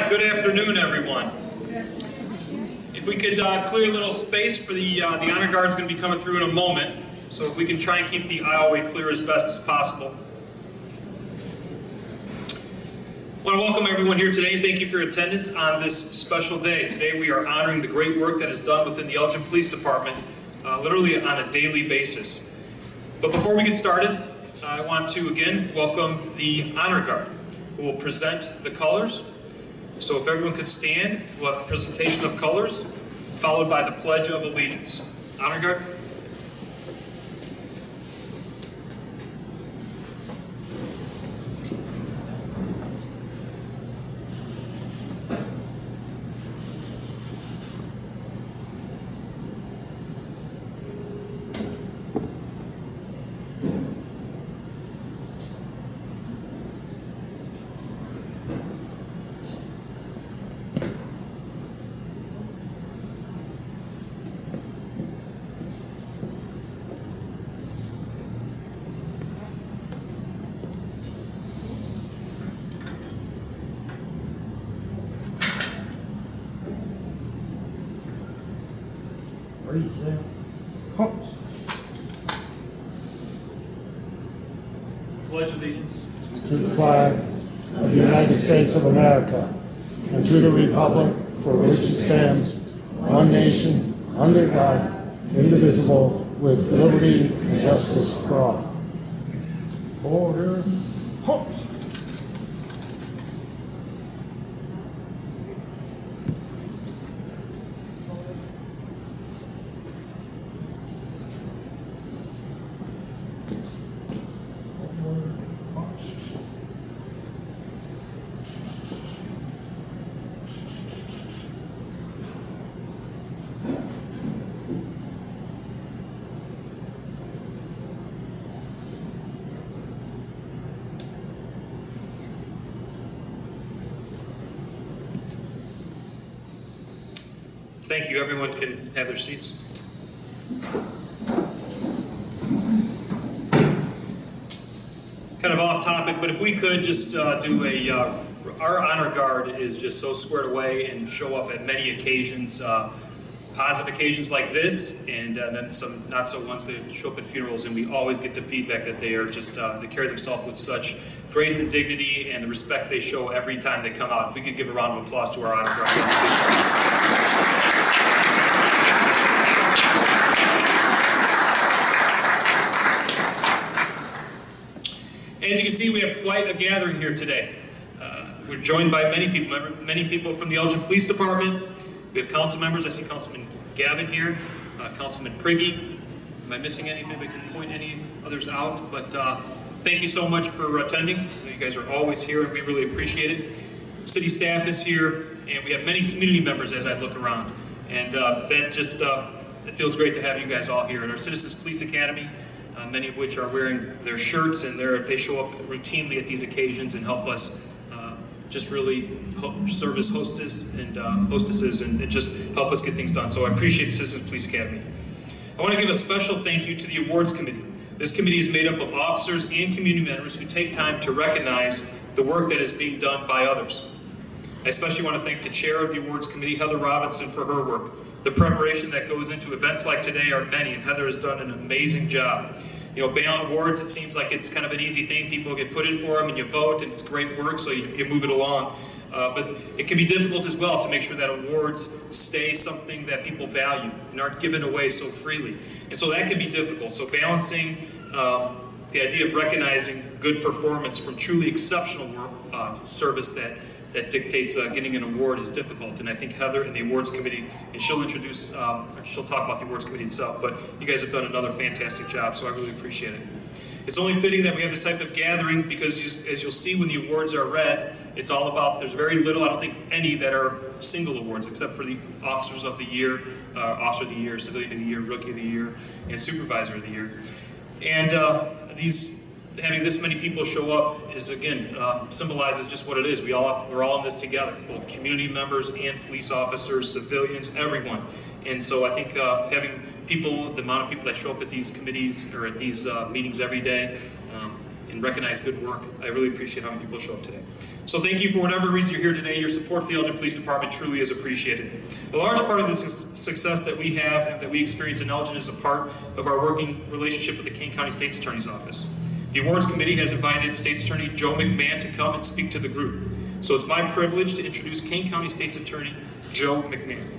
right, good afternoon, everyone. If we could clear a little space for the honor guard's going to be coming through in a moment. So if we can try and keep the aisleway clear as best as possible. I want to welcome everyone here today and thank you for your attendance on this special day. Today we are honoring the great work that is done within the Elgin Police Department, literally on a daily basis. But before we get started, I want to again welcome the honor guard, who will present the colors. So if everyone could stand, we'll have a presentation of colors, followed by the Pledge of Allegiance. Honor guard. Pledge allegiance to the flag of the United States of America and to the republic for which it stands, one nation, under God, indivisible, with liberty and justice for all. Order. Halt. Thank you. Everyone can have their seats. Kind of off topic, but if we could just do our honor guard is just so squared away and show up at many occasions, positive occasions like this, and then some not so ones that show up at funerals, and we always get the feedback that they are just, they carry themselves with such grace and dignity and the respect they show every time they come out. If we could give a round of applause to our honor guard. As you can see, we have quite a gathering here today. We're joined by many people from the Elgin Police Department. We have council members. I see Councilman Gavin here, Councilman Prigge. Am I missing anything? We can point any others out. But thank you so much for attending. You guys are always here, and we really appreciate it. City staff is here, and we have many community members as I look around. And that just it feels great to have you guys all here at our Citizens Police Academy. Many of which are wearing their shirts, and they show up routinely at these occasions and help us just really serve as hostesses and just help us get things done. So I appreciate the Citizens Police Academy. I want to give a special thank you to the awards committee. This committee is made up of officers and community members who take time to recognize the work that is being done by others. I especially want to thank the chair of the awards committee, Heather Robinson, for her work. The preparation that goes into events like today are many, and Heather has done an amazing job. You know, bailout awards, it seems like it's kind of an easy thing. People get put in for them and you vote, and it's great work, so you move it along. But it can be difficult as well to make sure that awards stay something that people value and aren't given away so freely. And so that can be difficult. So balancing the idea of recognizing good performance from truly exceptional work, service that dictates getting an award is difficult. And I think Heather and the awards committee, and she'll talk about the awards committee itself, but you guys have done another fantastic job, so I really appreciate it. It's only fitting that we have this type of gathering because as you'll see when the awards are read, it's all about, there's very little, I don't think any that are single awards except for the Officers of the Year, Officer of the Year, Civilian of the Year, Rookie of the Year, and Supervisor of the Year. And having this many people show up is, again, symbolizes just what it is. We're all in this together, both community members and police officers, civilians, everyone. And so I think having people, the amount of people that show up at these committees or at these meetings every day and recognize good work, I really appreciate how many people show up today. So thank you for whatever reason you're here today. Your support for the Elgin Police Department truly is appreciated. A large part of the success that we have and that we experience in Elgin is a part of our working relationship with the Kane County State's Attorney's Office. The awards committee has invited State's Attorney Joe McMahon to come and speak to the group. So it's my privilege to introduce Kane County State's Attorney Joe McMahon.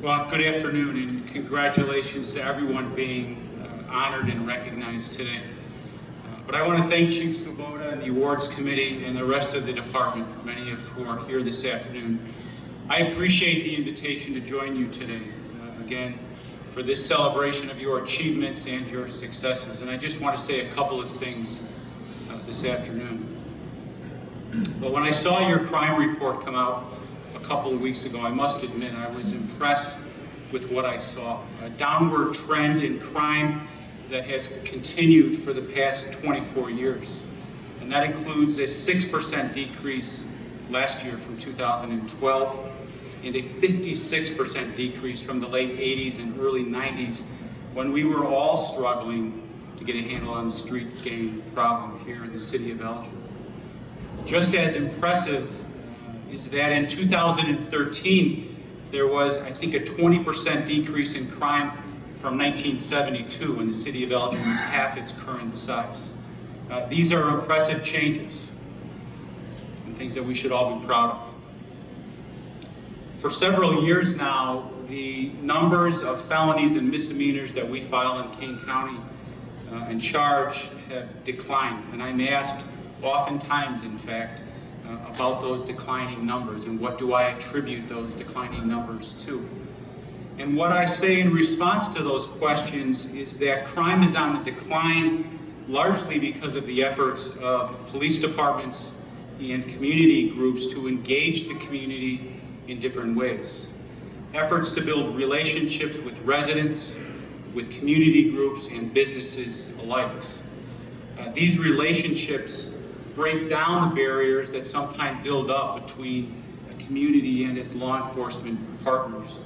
Well, good afternoon, and congratulations to everyone being honored and recognized today. But I want to thank Chief Swoboda and the awards committee and the rest of the department, many of whom are here this afternoon. I appreciate the invitation to join you today, again, for this celebration of your achievements and your successes. And I just want to say a couple of things this afternoon. But when I saw your crime report come out a couple of weeks ago, I must admit I was impressed with what I saw. A downward trend in crime that has continued for the past 24 years. And that includes a 6% decrease last year from 2012 and a 56% decrease from the late 80s and early 90s when we were all struggling to get a handle on the street gang problem here in the city of Elgin. Just as impressive is that in 2013, there was, I think, a 20% decrease in crime from 1972 when the city of Elgin was half its current size. These are impressive changes and things that we should all be proud of. For several years now, the numbers of felonies and misdemeanors that we file in Kane County and charge have declined. And I'm asked oftentimes, in fact, about those declining numbers and what do I attribute those declining numbers to. And what I say in response to those questions is that crime is on the decline largely because of the efforts of police departments and community groups to engage the community in different ways. Efforts to build relationships with residents, with community groups and businesses alike. These relationships break down the barriers that sometimes build up between a community and its law enforcement partners.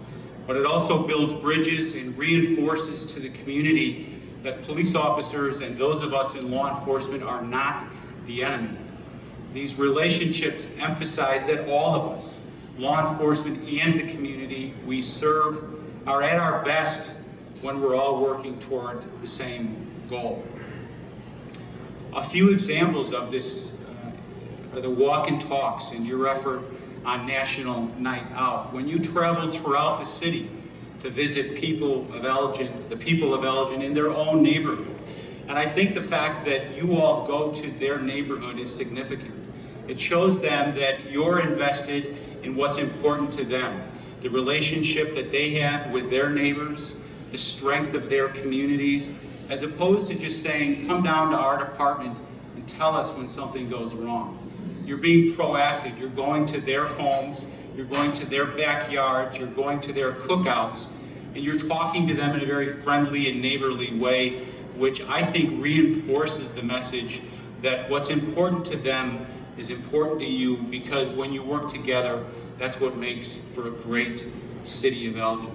But it also builds bridges and reinforces to the community that police officers and those of us in law enforcement are not the enemy. These relationships emphasize that all of us, law enforcement and the community we serve, are at our best when we're all working toward the same goal. A few examples of this are the walk and talks and your effort on National Night Out. When you travel throughout the city to visit people of Elgin, the people of Elgin in their own neighborhood. And I think the fact that you all go to their neighborhood is significant. It shows them that you're invested in what's important to them, the relationship that they have with their neighbors, the strength of their communities, as opposed to just saying, come down to our department and tell us when something goes wrong. You're being proactive. You're going to their homes, you're going to their backyards, you're going to their cookouts, and you're talking to them in a very friendly and neighborly way, which I think reinforces the message that what's important to them is important to you, because when you work together, that's what makes for a great city of Elgin.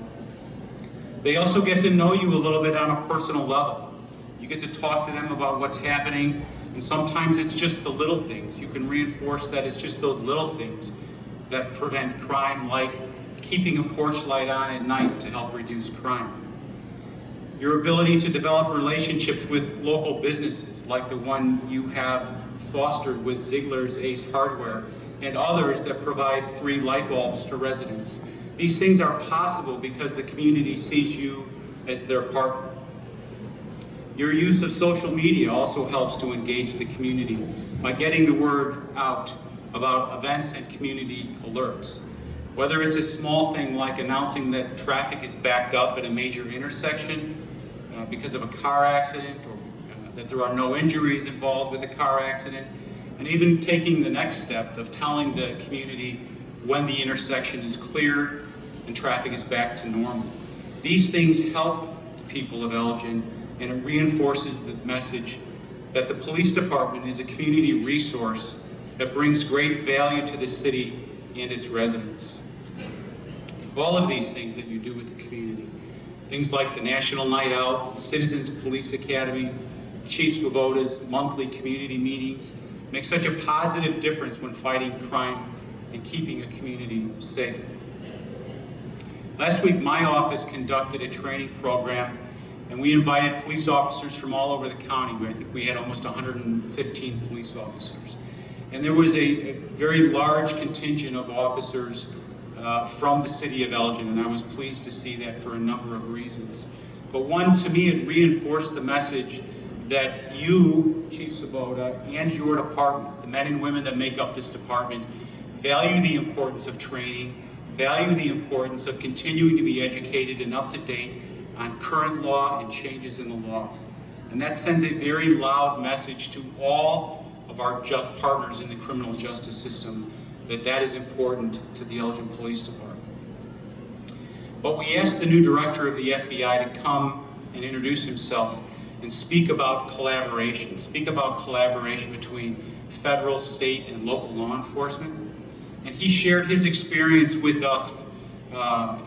They also get to know you a little bit on a personal level. You get to talk to them about what's happening, and sometimes it's just the little things. You can reinforce that it's just those little things that prevent crime, like keeping a porch light on at night to help reduce crime. Your ability to develop relationships with local businesses, like the one you have fostered with Ziegler's Ace Hardware, and others that provide free light bulbs to residents. These things are possible because the community sees you as their partner. Your use of social media also helps to engage the community by getting the word out about events and community alerts. Whether it's a small thing like announcing that traffic is backed up at a major intersection because of a car accident, or that there are no injuries involved with a car accident, and even taking the next step of telling the community when the intersection is cleared and traffic is back to normal. These things help the people of Elgin, and it reinforces the message that the police department is a community resource that brings great value to the city and its residents. All of these things that you do with the community, Things like the National Night Out, Citizens Police Academy, Chief Swoboda's monthly community meetings make such a positive difference when fighting crime and keeping a community safe. Last week, my office conducted a training program, and we invited police officers from all over the county. I think we had almost 115 police officers. And there was a very large contingent of officers from the city of Elgin, and I was pleased to see that for a number of reasons. But one, to me, it reinforced the message that you, Chief Swoboda, and your department, the men and women that make up this department, value the importance of training, value the importance of continuing to be educated and up to date on current law and changes in the law. And that sends a very loud message to all of our partners in the criminal justice system that that is important to the Elgin Police Department. But we asked the new director of the FBI to come and introduce himself and speak about collaboration between federal, state, and local law enforcement. And he shared his experience with us,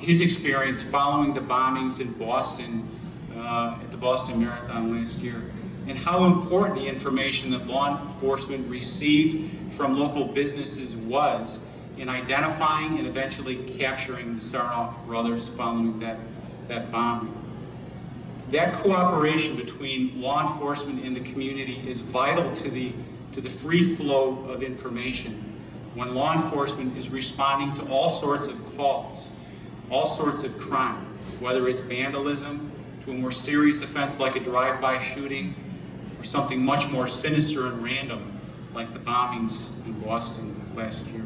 his experience following the bombings in Boston, at the Boston Marathon last year, and how important the information that law enforcement received from local businesses was in identifying and eventually capturing the Sarnoff brothers following that bombing. That cooperation between law enforcement and the community is vital to the free flow of information when law enforcement is responding to all sorts of calls, all sorts of crime, whether it's vandalism, to a more serious offense like a drive-by shooting, or something much more sinister and random like the bombings in Boston last year.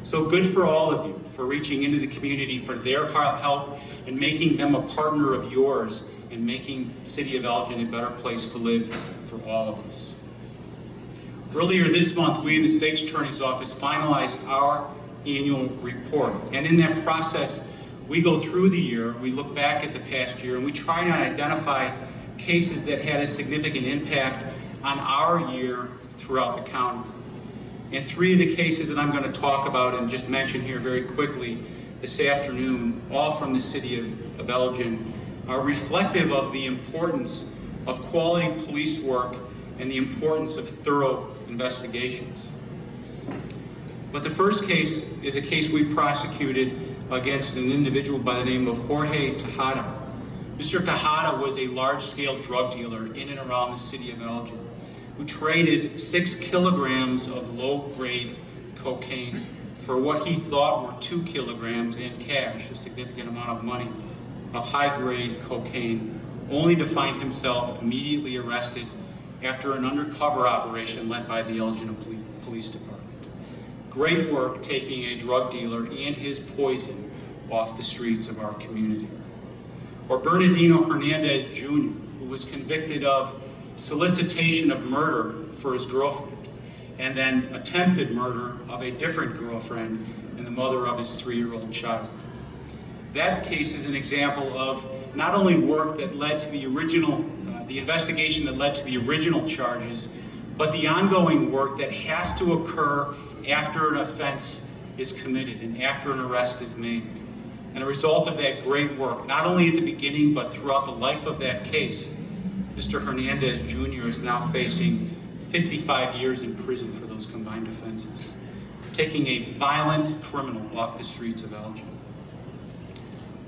So good for all of you for reaching into the community for their help and making them a partner of yours in making the city of Elgin a better place to live for all of us. Earlier this month, we in the State's Attorney's Office finalized our annual report. And in that process, we go through the year, we look back at the past year, and we try to identify cases that had a significant impact on our year throughout the county. And three of the cases that I'm going to talk about and just mention here very quickly this afternoon, all from the city of Elgin, are reflective of the importance of quality police work and the importance of thorough investigations. But the first case is a case we prosecuted against an individual by the name of Jorge Tejada. Mr. Tejada was a large-scale drug dealer in and around the city of Elgin who traded 6 kilograms of low-grade cocaine for what he thought were 2 kilograms in cash, a significant amount of money, of high-grade cocaine, only to find himself immediately arrested after an undercover operation led by the Elgin Police Department. Great work taking a drug dealer and his poison off the streets of our community. Or Bernardino Hernandez Jr., who was convicted of solicitation of murder for his girlfriend and then attempted murder of a different girlfriend and the mother of his 3-year-old child. That case is an example of not only work that led to the original, the investigation that led to the original charges, but the ongoing work that has to occur after an offense is committed and after an arrest is made. And a result of that great work, not only at the beginning but throughout the life of that case, Mr. Hernandez Jr. is now facing 55 years in prison for those combined offenses, taking a violent criminal off the streets of Elgin.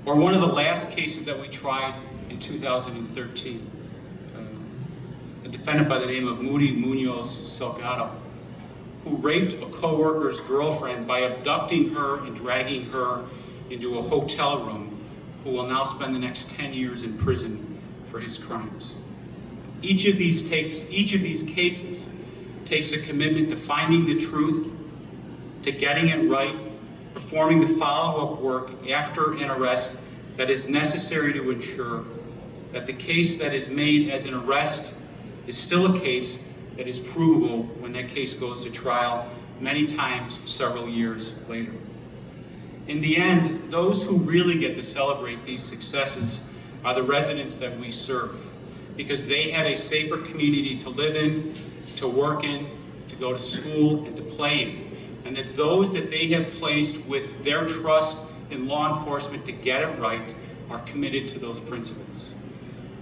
Or one of the last cases that we tried in 2013, a defendant by the name of Moody Munoz Salgado, who raped a co-worker's girlfriend by abducting her and dragging her into a hotel room, who will now spend the next 10 years in prison for his crimes. Each of these cases takes a commitment to finding the truth, to getting it right, performing the follow-up work after an arrest that is necessary to ensure that the case that is made as an arrest is still a case that is provable when that case goes to trial, many times several years later. In the end, those who really get to celebrate these successes are the residents that we serve, because they have a safer community to live in, to work in, to go to school, and to play in. And that those that they have placed with their trust in law enforcement to get it right are committed to those principles.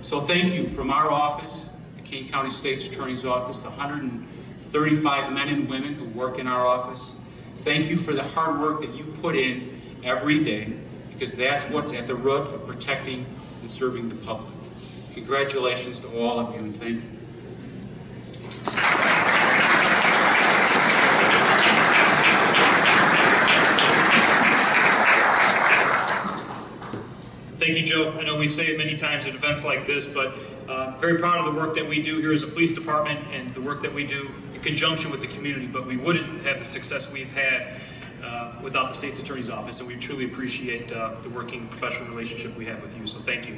So thank you from our office, the Kane County State's Attorney's Office, the 135 men and women who work in our office. Thank you for the hard work that you put in every day, because that's what's at the root of protecting and serving the public. Congratulations to all of you, and thank you. Thank you, Joe. I know we say it many times at events like this, but very proud of the work that we do here as a police department and the work that we do in conjunction with the community, but we wouldn't have the success we've had without the State's Attorney's Office, and we truly appreciate the working professional relationship we have with you, so thank you.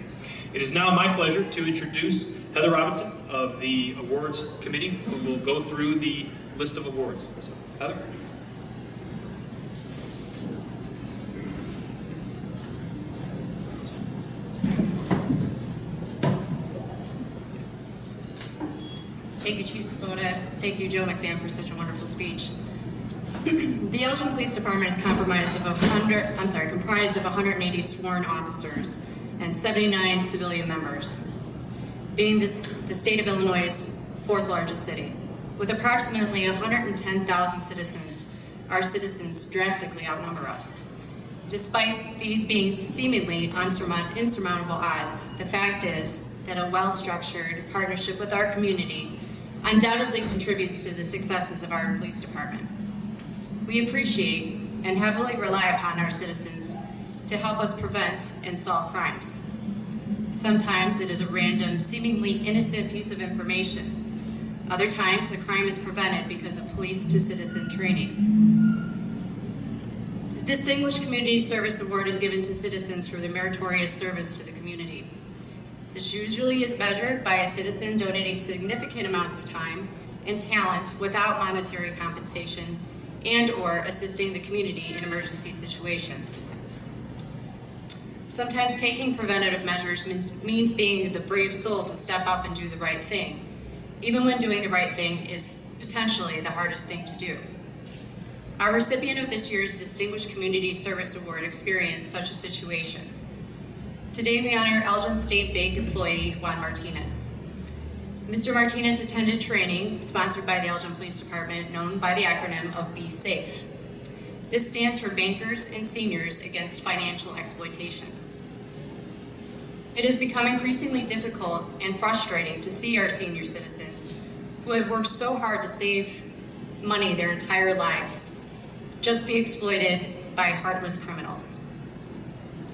It is now my pleasure to introduce Heather Robinson of the Awards Committee, who will go through the list of awards. So, Heather? Thank you, Chief Svoboda. Thank you, Joe McMahon, for such a wonderful speech. The Elgin Police Department is comprised of 180 sworn officers and 79 civilian members, being the state of Illinois' fourth largest city. With approximately 110,000 citizens, our citizens drastically outnumber us. Despite these being seemingly insurmountable odds, the fact is that a well-structured partnership with our community undoubtedly contributes to the successes of our police department. We appreciate and heavily rely upon our citizens to help us prevent and solve crimes. Sometimes it is a random, seemingly innocent piece of information. Other times a crime is prevented because of police-to-citizen training. The Distinguished Community Service Award is given to citizens for their meritorious service to the community. This usually is measured by a citizen donating significant amounts of time and talent without monetary compensation and/or assisting the community in emergency situations. Sometimes taking preventative measures means being the brave soul to step up and do the right thing, even when doing the right thing is potentially the hardest thing to do. Our recipient of this year's Distinguished Community Service Award experienced such a situation. Today we honor Elgin State Bank employee Juan Martinez. Mr. Martinez attended training sponsored by the Elgin Police Department known by the acronym of Be Safe. This stands for Bankers and Seniors Against Financial Exploitation. It has become increasingly difficult and frustrating to see our senior citizens who have worked so hard to save money their entire lives just be exploited by heartless criminals.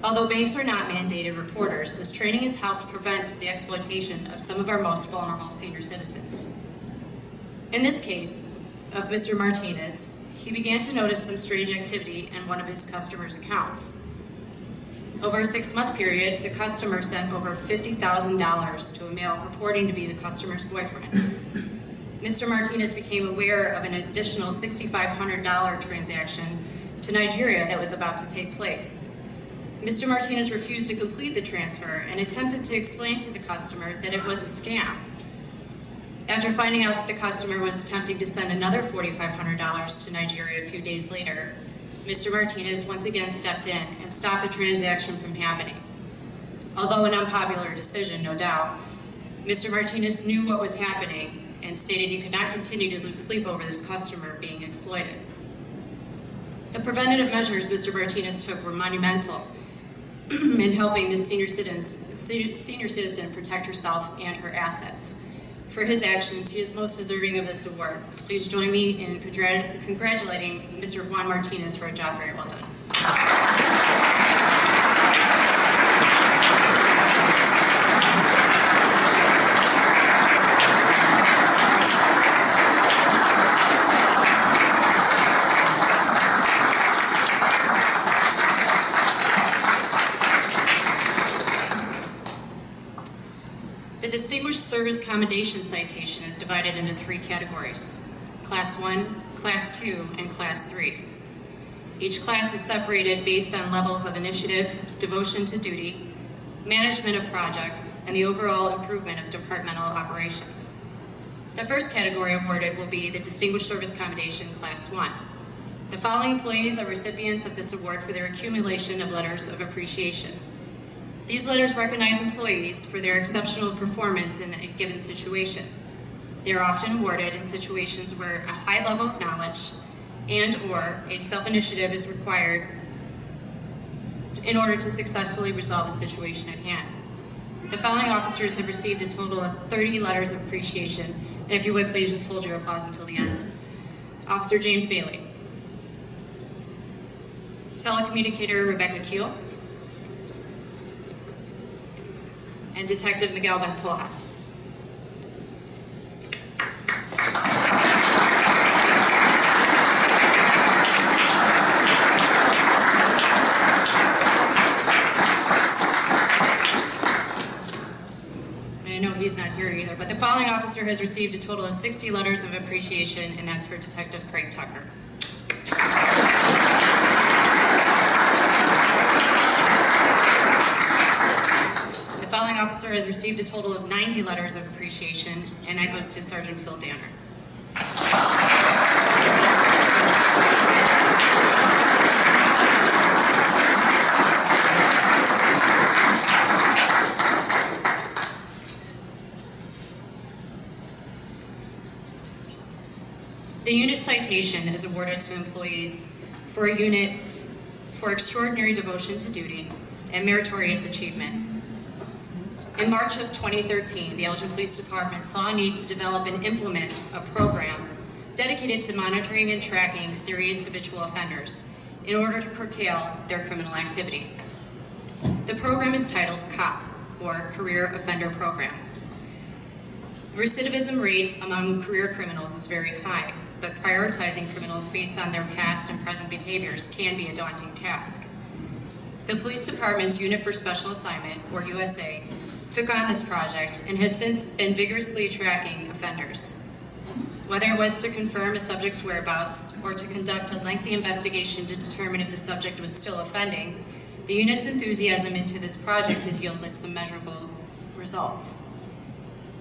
Although banks are not mandated reporters, this training has helped prevent the exploitation of some of our most vulnerable senior citizens. In this case of Mr. Martinez, he began to notice some strange activity in one of his customers' accounts. Over a 6-month period, the customer sent over $50,000 to a male purporting to be the customer's boyfriend. Mr. Martinez became aware of an additional $6,500 transaction to Nigeria that was about to take place. Mr. Martinez refused to complete the transfer and attempted to explain to the customer that it was a scam. After finding out that the customer was attempting to send another $4,500 to Nigeria a few days later, Mr. Martinez once again stepped in and stopped the transaction from happening. Although an unpopular decision, no doubt, Mr. Martinez knew what was happening and stated he could not continue to lose sleep over this customer being exploited. The preventative measures Mr. Martinez took were monumental in helping this senior citizen protect herself and her assets. For his actions, he is most deserving of this award. Please join me in congratulating Mr. Juan Martinez for a job very well done. The Distinguished Service Commendation Citation is divided into 3 categories: Class 1, Class 2, and Class 3. Each class is separated based on levels of initiative, devotion to duty, management of projects, and the overall improvement of departmental operations. The first category awarded will be the Distinguished Service Commendation Class 1. The following employees are recipients of this award for their accumulation of letters of appreciation: These letters recognize employees for their exceptional performance in a given situation. They are often awarded in situations where a high level of knowledge and/or a self-initiative is required in order to successfully resolve the situation at hand. The following officers have received a total of 30 letters of appreciation, and if you would, please just hold your applause until the end. Officer James Bailey. Telecommunicator Rebecca Keel. And Detective Miguel Ventola. I know he's not here either, but the following officer has received a total of 60 letters of appreciation, and that's for Detective Craig Tucker. The following officer has received a total of 90 letters of appreciation, and that goes to Sergeant Phil Danner. The unit citation is awarded to employees for a unit for extraordinary devotion to duty and meritorious achievement. In March of 2013, the Elgin Police Department saw a need to develop and implement a program dedicated to monitoring and tracking serious habitual offenders in order to curtail their criminal activity. The program is titled COP, or Career Offender Program. The recidivism rate among career criminals is very high, but prioritizing criminals based on their past and present behaviors can be a daunting task. The Police Department's Unit for Special Assignment, or USA, took on this project and has since been vigorously tracking offenders. Whether it was to confirm a subject's whereabouts or to conduct a lengthy investigation to determine if the subject was still offending, the unit's enthusiasm into this project has yielded some measurable results.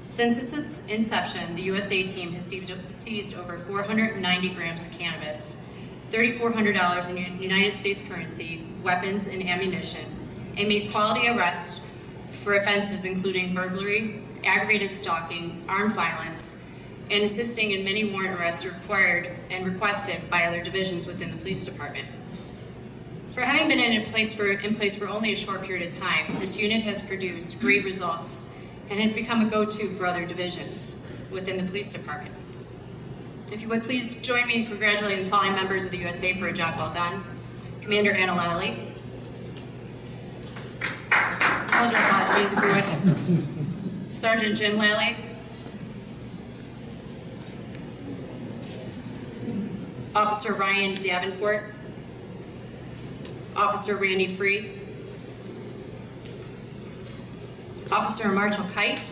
Since its inception, the USA team has seized over 490 grams of cannabis, $3,400 in United States currency, weapons, and ammunition, and made quality arrests for offenses including burglary, aggravated stalking, armed violence, and assisting in many warrant arrests required and requested by other divisions within the police department. For having been in place for only a short period of time, this unit has produced great results and has become a go-to for other divisions within the police department. If you would please join me in congratulating the following members of the USA for a job well done. Commander Anna Lally. Hold your applause, please, if you would. Sergeant Jim Lally. Officer Ryan Davenport. Officer Randy Fries. Officer Marshall Kite.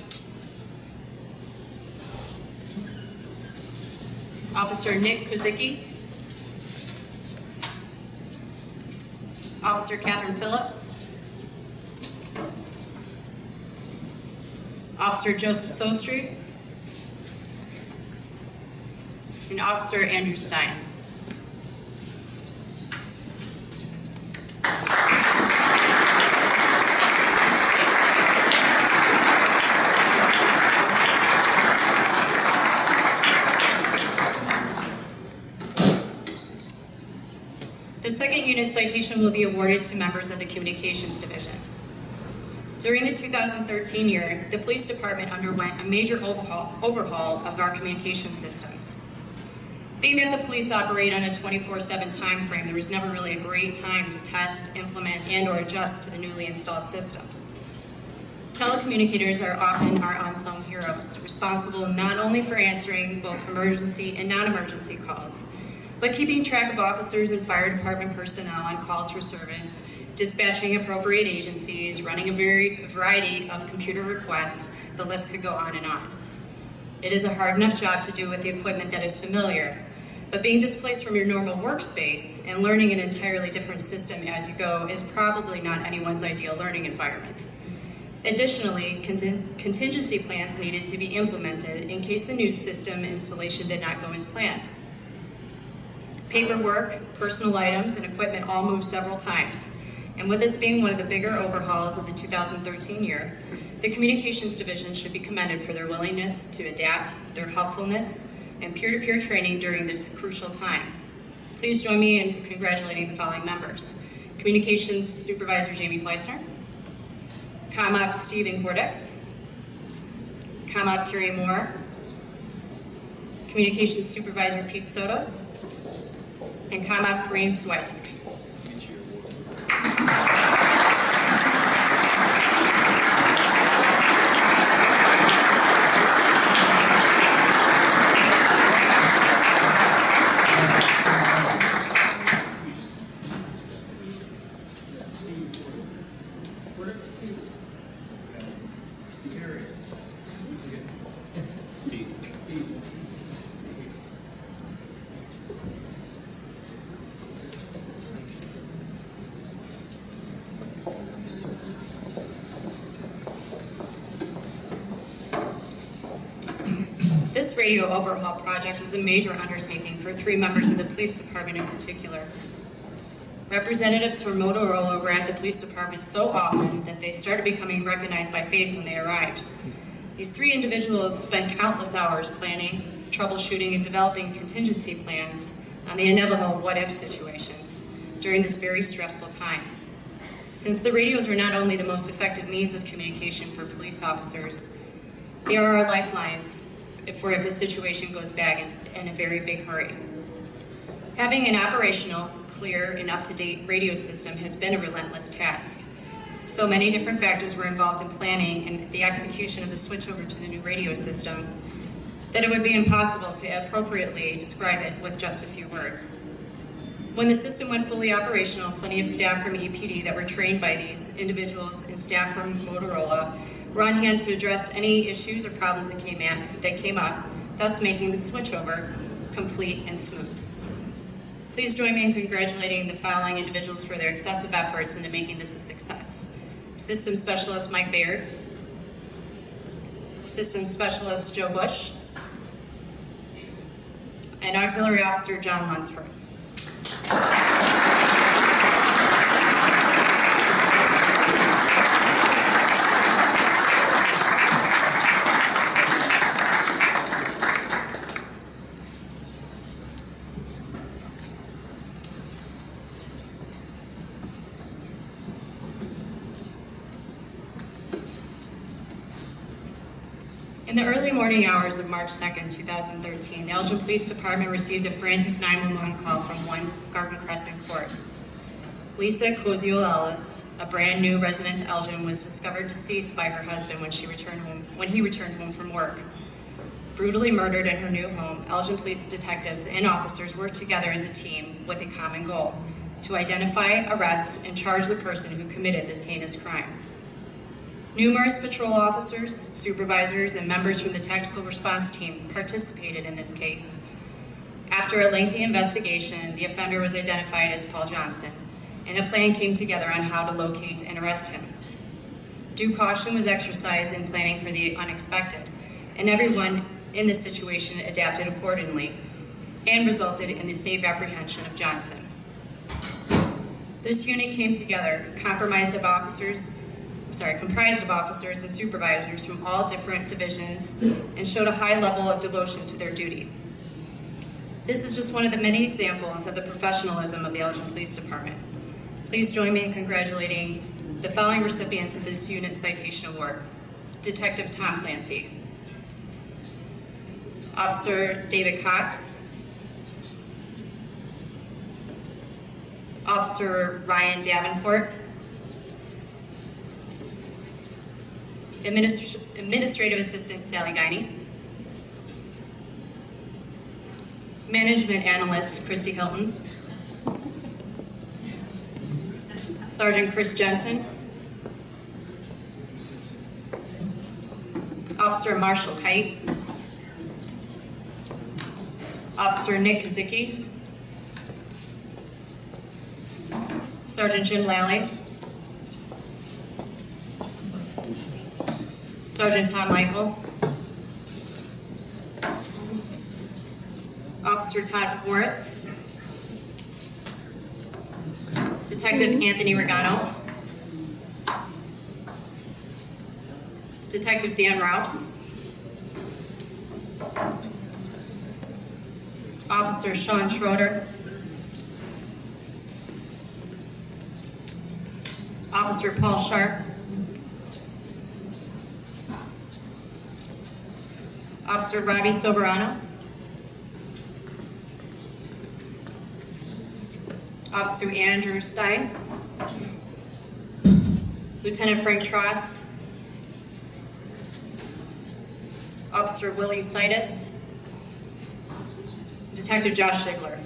Officer Nick Kozicki. Officer Catherine Phillips. Officer Joseph Sostry. And Officer Andrew Stein. The second unit citation will be awarded to members of the Communications Division. During the 2013 year, the police department underwent a major overhaul of our communication systems. Being that the police operate on a 24/7 time frame, there was never really a great time to test, implement, and or adjust to the newly installed systems. Telecommunicators are often our unsung heroes, responsible not only for answering both emergency and non-emergency calls, but keeping track of officers and fire department personnel on calls for service, dispatching appropriate agencies, running a variety of computer requests. The list could go on and on. It is a hard enough job to do with the equipment that is familiar, but being displaced from your normal workspace and learning an entirely different system as you go is probably not anyone's ideal learning environment. Additionally, contingency plans needed to be implemented in case the new system installation did not go as planned. Paperwork, personal items, and equipment all moved several times, And with this being one of the bigger overhauls of the 2013 year, the Communications Division should be commended for their willingness to adapt, their helpfulness, and peer-to-peer training during this crucial time. Please join me in congratulating the following members. Communications Supervisor Jamie Fleissner, ComOp Stephen Kordick, ComOp Terry Moore, Communications Supervisor Pete Sotos, and ComOp Corinne Switek. This radio overhaul project was a major undertaking for 3 members of the police department in particular. Representatives from Motorola were at the police department so often that they started becoming recognized by face when they arrived. These 3 individuals spent countless hours planning, troubleshooting, and developing contingency plans on the inevitable what-if situations during this very stressful time. Since the radios are not only the most effective means of communication for police officers, they are our lifelines if a situation goes bad in a very big hurry. Having an operational, clear, and up-to-date radio system has been a relentless task. So many different factors were involved in planning and the execution of the switchover to the new radio system that it would be impossible to appropriately describe it with just a few words. When the system went fully operational, plenty of staff from EPD that were trained by these individuals and staff from Motorola were on hand to address any issues or problems that came up, thus making the switchover complete and smooth. Please join me in congratulating the following individuals for their excessive efforts into making this a success. System Specialist Mike Baird, System Specialist Joe Bush, and Auxiliary Officer John Lunsford. In the early morning hours of March 2nd, 2013, the Elgin Police Department received a frantic 911 call from 1 Garden Crescent Court. Lisa Cozio-Ellis, a brand new resident Elgin, was discovered deceased by her husband when he returned home from work. Brutally murdered in her new home, Elgin Police detectives and officers worked together as a team with a common goal: to identify, arrest, and charge the person who committed this heinous crime. Numerous patrol officers, supervisors, and members from the tactical response team participated in this case. After a lengthy investigation, the offender was identified as Paul Johnson, and a plan came together on how to locate and arrest him. Due caution was exercised in planning for the unexpected, and everyone in this situation adapted accordingly and resulted in the safe apprehension of Johnson. This unit came together, comprised of officers and supervisors from all different divisions, and showed a high level of devotion to their duty. This is just one of the many examples of the professionalism of the Elgin Police Department. Please join me in congratulating the following recipients of this unit citation award: Detective Tom Clancy, Officer David Cox, Officer Ryan Davenport, Administrative Assistant Sally Guiney, Management Analyst Christy Hilton, Sergeant Chris Jensen, Officer Marshall Kite, Officer Nick Kazicki, Sergeant Jim Lally, Sergeant Tom Michael, Officer Todd Morris, Detective Anthony Regano, Detective Dan Rouse, Officer Sean Schroeder, Officer Paul Sharp, Officer Robbie Soberano, Officer Andrew Stein, Lieutenant Frank Trost, Officer Will Eusitis, Detective Josh Ziegler.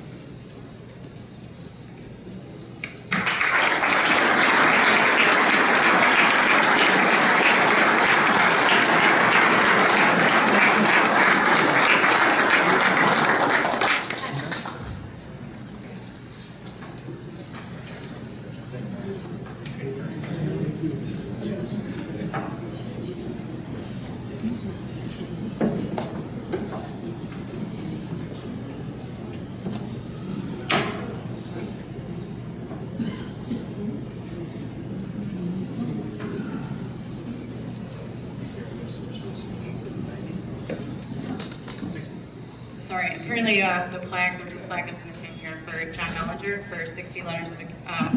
Sorry, apparently there's a plaque that's missing here for John Mellinger for 60 letters of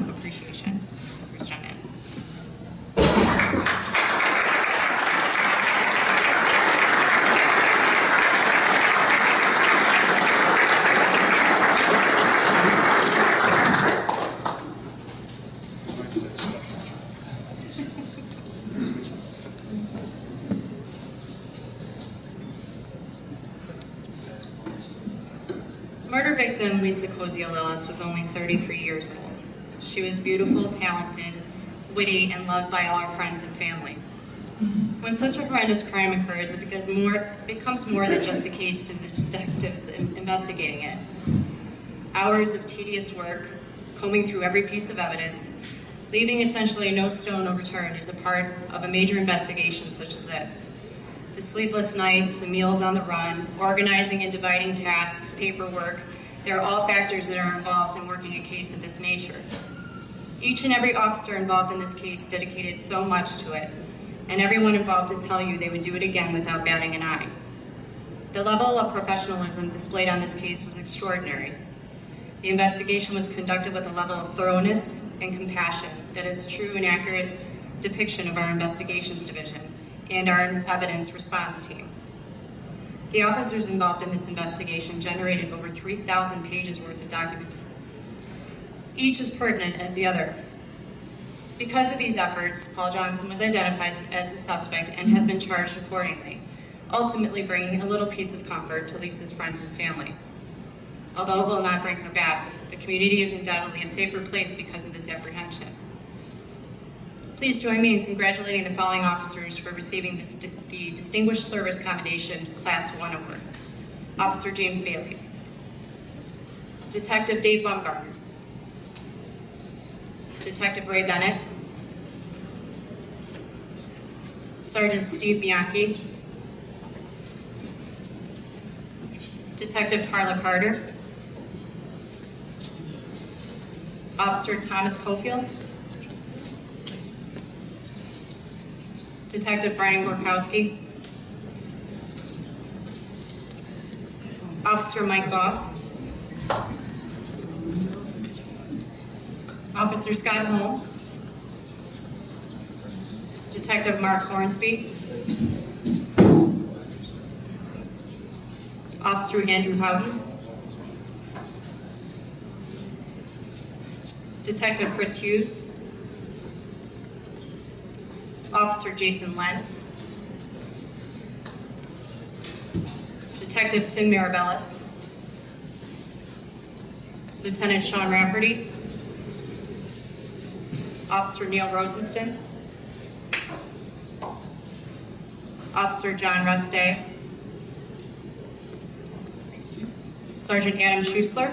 appreciation. Where's John at? Murder victim Lisa Koziel-Ellis was only 33 years old. She was beautiful, talented, witty, and loved by all her friends and family. When such a horrendous crime occurs, it becomes more than just a case to the detectives investigating it. Hours of tedious work, combing through every piece of evidence, leaving essentially no stone unturned is a part of a major investigation such as this. The sleepless nights, the meals on the run, organizing and dividing tasks, paperwork, they're all factors that are involved in working a case of this nature. Each and every officer involved in this case dedicated so much to it, and everyone involved to tell you they would do it again without batting an eye. The level of professionalism displayed on this case was extraordinary. The investigation was conducted with a level of thoroughness and compassion that is true and accurate depiction of our investigations division and our evidence response team. The officers involved in this investigation generated over 3,000 pages worth of documents. Each as pertinent as the other. Because of these efforts, Paul Johnson was identified as the suspect and has been charged accordingly, ultimately bringing a little piece of comfort to Lisa's friends and family. Although it will not bring her back, the community is undoubtedly a safer place because of this apprehension. Please join me in congratulating the following officers for receiving the Distinguished Service Commendation Class 1 Award. Officer James Bailey, Detective Dave Baumgartner, Detective Ray Bennett, Sergeant Steve Bianchi, Detective Carla Carter, Officer Thomas Cofield, Detective Brian Gorkowski, Officer Mike Goff, Officer Scott Holmes, Detective Mark Hornsby, Officer Andrew Houghton, Detective Chris Hughes, Officer Jason Lentz, Detective Tim Mirabellis, Lieutenant Sean Rafferty, Officer Neil Rosenston, Officer John Rustay, Sergeant Adam Schusler,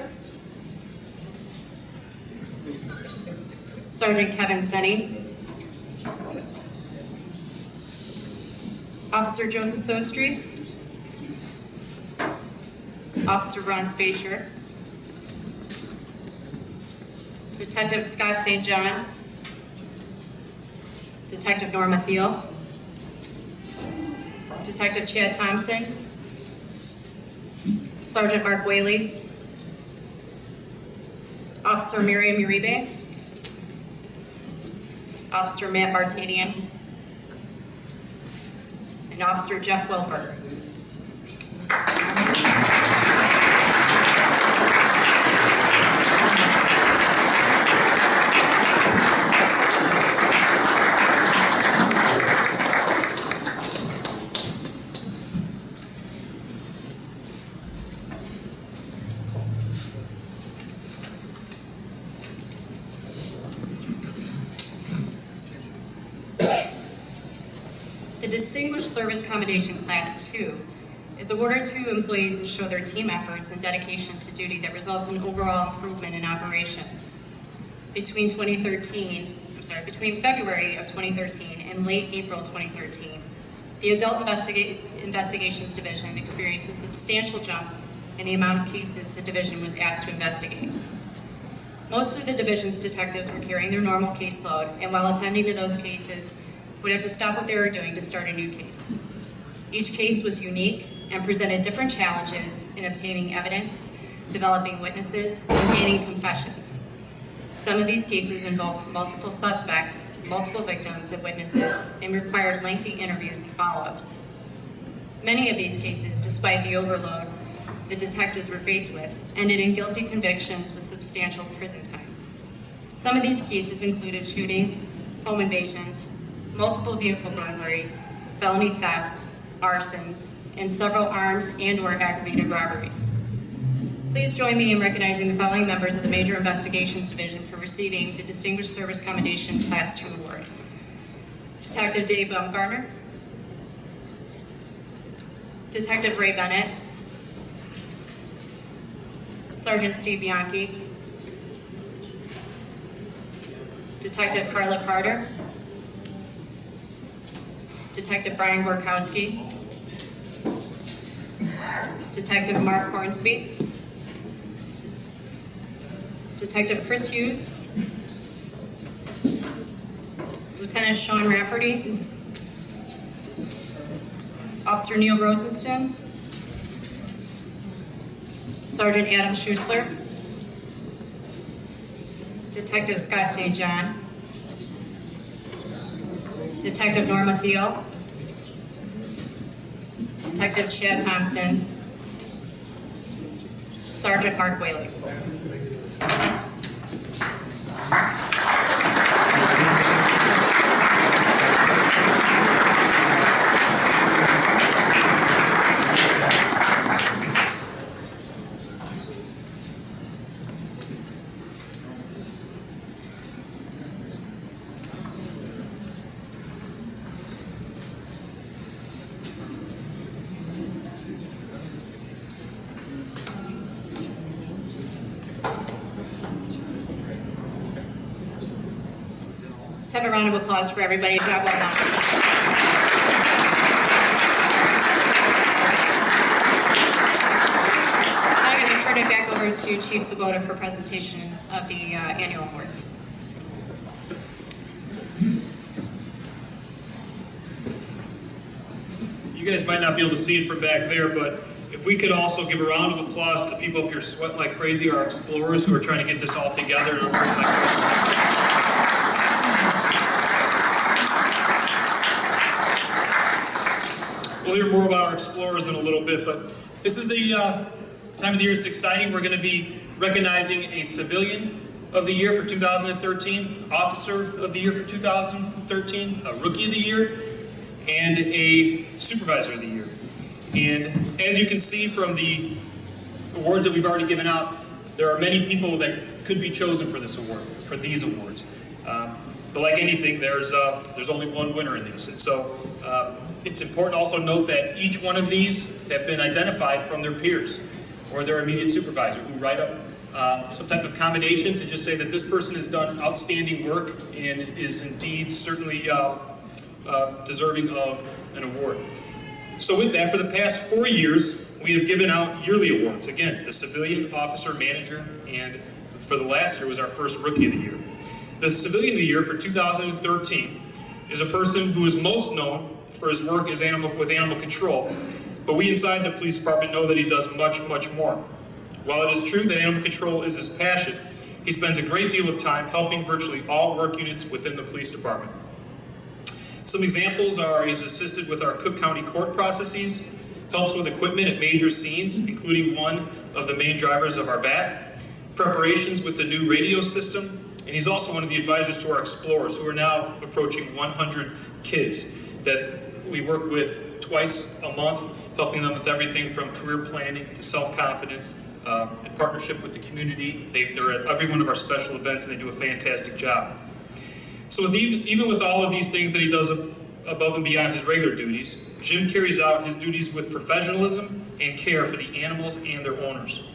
Sergeant Kevin Senni, Officer Joseph Sostri, Officer Ron Spacher, Detective Scott St. John, Detective Norma Thiel, Detective Chad Thompson, Sergeant Mark Whaley, Officer Miriam Uribe, Officer Matt Bartadian, and Officer Jeff Wilper. The Distinguished Service Commendation Class 2 is awarded to employees who show their team efforts and dedication to duty that results in overall improvement in operations. Between February of 2013 and late April 2013, the Adult Investigations Division experienced a substantial jump in the amount of cases the division was asked to investigate. Most of the division's detectives were carrying their normal caseload, and while attending to those cases, would have to stop what they were doing to start a new case. Each case was unique and presented different challenges in obtaining evidence, developing witnesses, and gaining confessions. Some of these cases involved multiple suspects, multiple victims and witnesses, and required lengthy interviews and follow-ups. Many of these cases, despite the overload the detectives were faced with, ended in guilty convictions with substantial prison time. Some of these cases included shootings, home invasions, multiple vehicle burglaries, felony thefts, arsons, and several armed and/or aggravated robberies. Please join me in recognizing the following members of the Major Investigations Division for receiving the Distinguished Service Commendation Class 2 Award. Detective Dave Baumgartner, Detective Ray Bennett, Sergeant Steve Bianchi, Detective Carla Carter, Detective Brian Gorkowski, Detective Mark Hornsby, Detective Chris Hughes, Lieutenant Sean Rafferty, Officer Neil Rosenston, Sergeant Adam Schusler, Detective Scott St. John, Detective Norma Thiel, Detective Chad Thompson, Sergeant Mark Whaley. Let's have a round of applause for everybody. Job well done. Now I'm going to turn it back over to Chief Swoboda for presentation of the annual awards. You guys might not be able to see it from back there, but if we could also give a round of applause to the people up here sweating like crazy, our explorers who are trying to get this all together. And working like crazy. We'll hear more about our explorers in a little bit, but this is the time of the year it's exciting. We're going to be recognizing a Civilian of the Year for 2013, Officer of the Year for 2013, a Rookie of the Year, and a Supervisor of the Year. And as you can see from the awards that we've already given out, there are many people that could be chosen for this award, for these awards. But like anything, there's only one winner in these. And so it's important to also note that each one of these have been identified from their peers or their immediate supervisor who write up some type of commendation to just say that this person has done outstanding work and is indeed certainly deserving of an award. So with that, for the past 4 years, we have given out yearly awards. Again, the Civilian, Officer, Manager, and for the last year was our first Rookie of the Year. The Civilian of the Year for 2013 is a person who is most known for his work with animal control, but we inside the police department know that he does much, much more. While it is true that animal control is his passion, he spends a great deal of time helping virtually all work units within the police department. Some examples are he's assisted with our Cook County court processes, helps with equipment at major scenes, including one of the main drivers of our BAT, preparations with the new radio system, and he's also one of the advisors to our Explorers, who are now approaching 100 kids that we work with twice a month, helping them with everything from career planning to self-confidence, in partnership with the community. They're at every one of our special events and they do a fantastic job. So even with all of these things that he does above and beyond his regular duties, Jim carries out his duties with professionalism and care for the animals and their owners.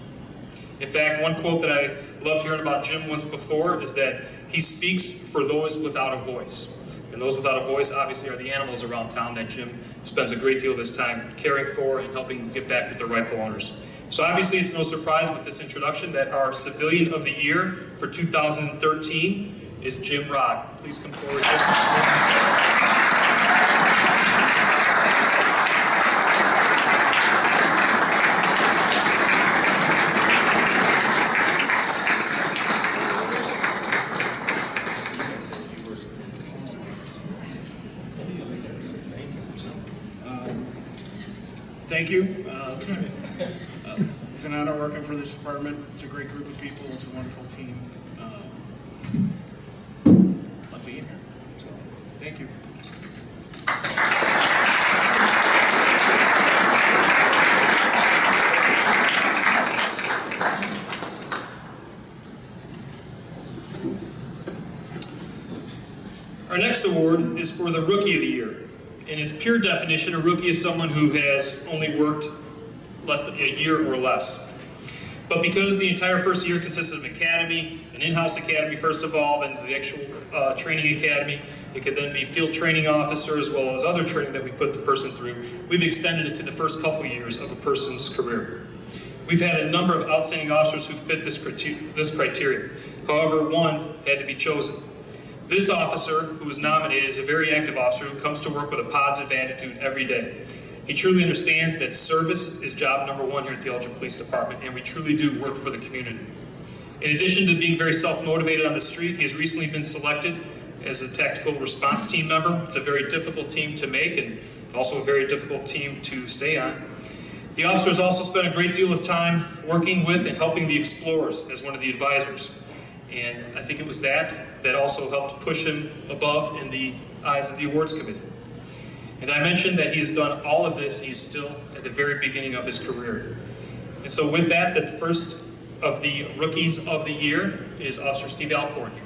In fact, one quote that I loved hearing about Jim once before is that he speaks for those without a voice. And those without a voice obviously are the animals around town that Jim spends a great deal of his time caring for and helping get back with their rightful owners. So obviously it's no surprise with this introduction that our Civilian of the Year for 2013 is Jim Rogg. Please come forward, Jim. Thank you. It's an honor working for this department. It's a great group of people. It's a wonderful team. Love being here. So, thank you. Our next award is for the Rookie of the Year. In its pure definition, a rookie is someone who has only worked less than a year or less. But because the entire first year consists of an academy, an in-house academy first of all, then the actual training academy, it could then be field training officer as well as other training that we put the person through, we've extended it to the first couple years of a person's career. We've had a number of outstanding officers who fit this criteria. However, one had to be chosen. This officer who was nominated is a very active officer who comes to work with a positive attitude every day. He truly understands that service is job number one here at the Elgin Police Department, and we truly do work for the community. In addition to being very self-motivated on the street, he has recently been selected as a tactical response team member. It's a very difficult team to make and also a very difficult team to stay on. The officer has also spent a great deal of time working with and helping the Explorers as one of the advisors. And I think it was that also helped push him above in the eyes of the awards committee. And I mentioned that he's done all of this, he's still at the very beginning of his career. And so with that, the first of the Rookies of the Year is Officer Steve Alcorn here.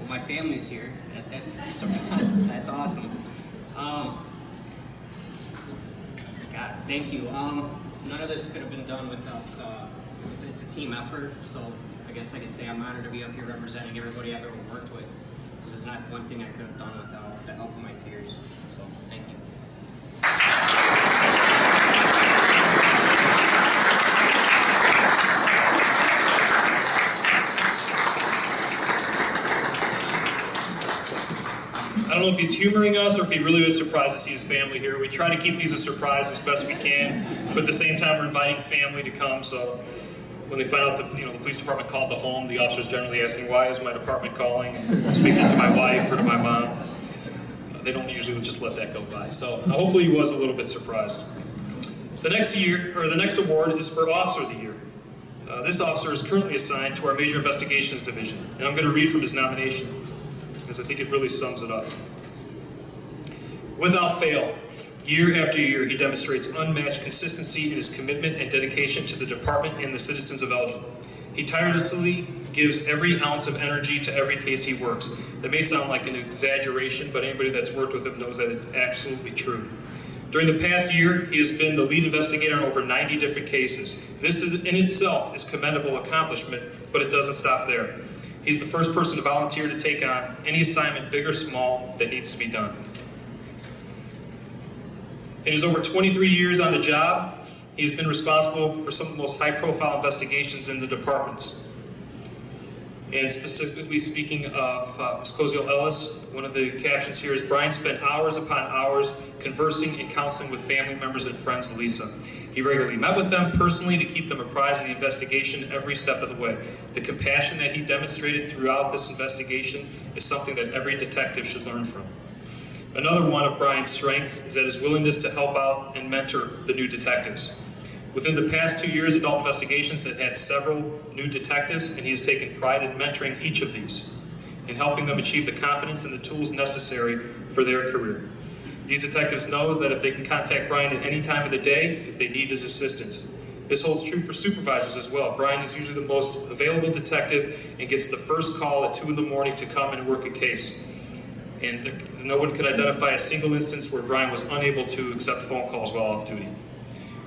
My family's here. That's awesome. God, thank you. None of this could have been done without. It's a team effort. So I guess I could say I'm honored to be up here representing everybody I've ever worked with. Because it's not one thing I could have done without the help of my peers. So thank you. I don't know if he's humoring us or if he really was surprised to see his family here. We try to keep these a surprise as best we can, but at the same time we're inviting family to come. So when they find out that the police department called the home, the officer's generally asking, why is my department calling? And speaking to my wife or to my mom. They don't usually just let that go by. So hopefully he was a little bit surprised. The next award is for Officer of the Year. This officer is currently assigned to our Major Investigations Division, and I'm going to read from his nomination, because I think it really sums it up. Without fail, year after year, he demonstrates unmatched consistency in his commitment and dedication to the department and the citizens of Elgin. He tirelessly gives every ounce of energy to every case he works. That may sound like an exaggeration, but anybody that's worked with him knows that it's absolutely true. During the past year, he has been the lead investigator on over 90 different cases. This is, in itself is commendable accomplishment, but it doesn't stop there. He's the first person to volunteer to take on any assignment, big or small, that needs to be done. In his over 23 years on the job, he has been responsible for some of the most high-profile investigations in the departments. And specifically speaking of Ms. Koziel-Ellis, one of the captions here is, Brian spent hours upon hours conversing and counseling with family members and friends of Lisa. He regularly met with them personally to keep them apprised of the investigation every step of the way. The compassion that he demonstrated throughout this investigation is something that every detective should learn from. Another one of Brian's strengths is that his willingness to help out and mentor the new detectives. Within the past 2 years, Adult Investigations has had several new detectives, and he has taken pride in mentoring each of these and helping them achieve the confidence and the tools necessary for their career. These detectives know that if they can contact Brian at any time of the day, if they need his assistance. This holds true for supervisors as well. Brian is usually the most available detective and gets the first call at 2 in the morning to come and work a case. And no one could identify a single instance where Brian was unable to accept phone calls while off duty.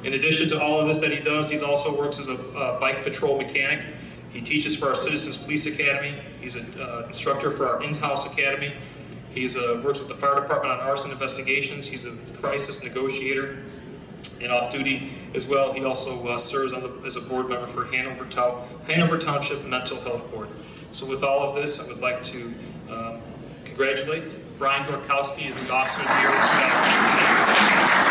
In addition to all of this that he does, he also works as a bike patrol mechanic. He teaches for our Citizens Police Academy. He's an instructor for our in-house academy. He works with the fire department on arson investigations. He's a crisis negotiator and off duty as well. He also serves as a board member for Hanover Township Mental Health Board. So with all of this, I would like to congratulate Brian Gorkowski as the Officer of the Year 2019.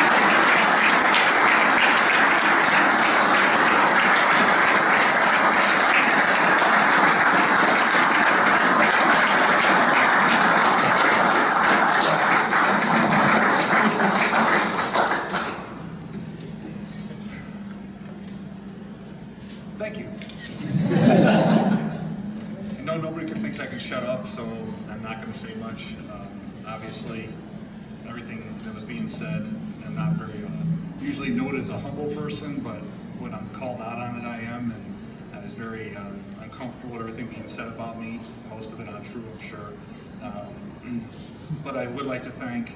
Thank you. I know nobody thinks I can shut up, so I'm not going to say much. Obviously, everything that was being said, I'm not very usually noted as a humble person, but when I'm called out on it, I am, and I was very uncomfortable with everything being said about me. Most of it untrue, I'm sure. But I would like to thank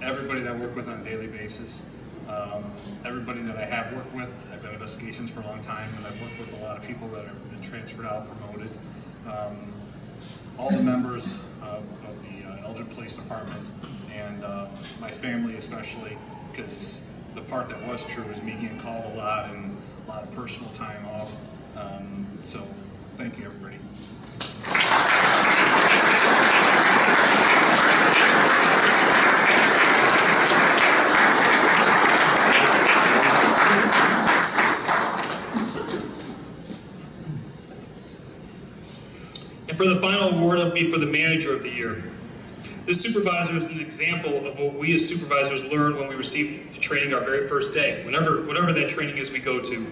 everybody that I work with on a daily basis. Everybody that I have worked with. I've been in investigations for a long time, and I've worked with a lot of people that have been transferred out, promoted. All the members of the Elgin Police Department, and my family especially, because the part that was true is me getting called a lot and a lot of personal time off. So thank you, everybody. And for the final award, it'll be for the Manager of the Year. This supervisor is an example of what we as supervisors learn when we receive training our very first day, whatever that training is we go to.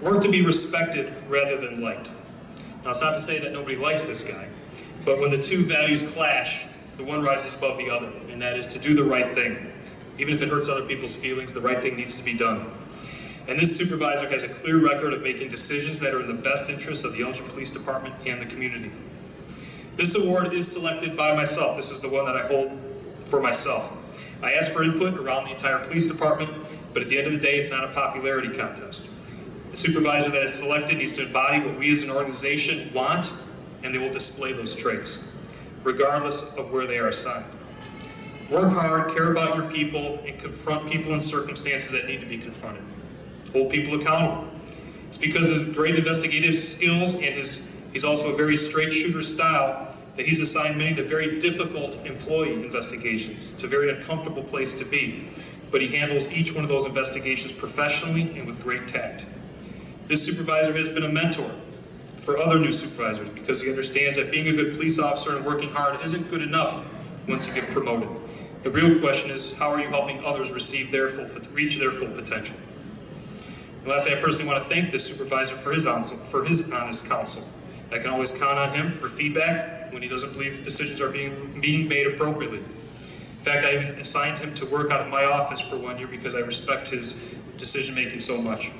Work to be respected rather than liked. Now, it's not to say that nobody likes this guy, but when the two values clash, the one rises above the other, and that is to do the right thing. Even if it hurts other people's feelings, the right thing needs to be done. And this supervisor has a clear record of making decisions that are in the best interest of the Elgin Police Department and the community. This award is selected by myself. This is the one that I hold for myself. I ask for input around the entire police department, but at the end of the day, it's not a popularity contest. The supervisor that is selected needs to embody what we as an organization want, and they will display those traits, regardless of where they are assigned. Work hard, care about your people, and confront people and circumstances that need to be confronted. Hold people accountable. It's because of his great investigative skills and he's also a very straight shooter style that he's assigned many of the very difficult employee investigations. It's a very uncomfortable place to be, but he handles each one of those investigations professionally and with great tact. This supervisor has been a mentor for other new supervisors because he understands that being a good police officer and working hard isn't good enough once you get promoted. The real question is, how are you helping others reach their full potential? And lastly, I personally want to thank this supervisor for his honest counsel. I can always count on him for feedback when he doesn't believe decisions are being made appropriately. In fact, I even assigned him to work out of my office for 1 year because I respect his decision making so much.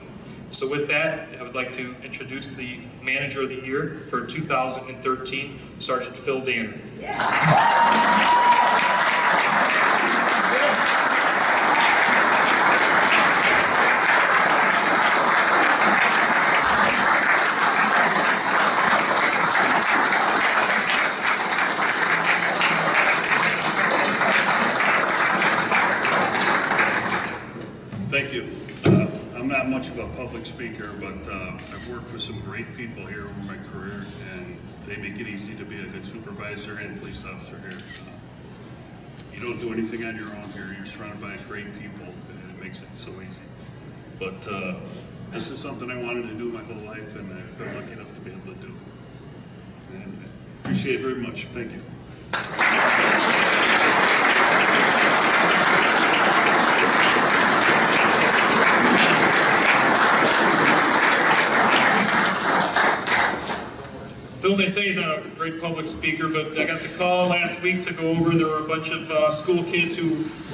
So with that, I would like to introduce the Manager of the Year for 2013, Sergeant Phil Danner. Thank you. I'm not much of a public speaker, but I've worked with some great people here over my career, and they make it easy to be a good supervisor and police officer here. You don't do anything on your own here. You're surrounded by great people, and it makes it so easy. But this is something I wanted to do my whole life, and I've been lucky enough to be able to do. And I appreciate it very much. Thank you. Phil, they say he's not a great public speaker, but I got the call last week to go over. There were a bunch of school kids who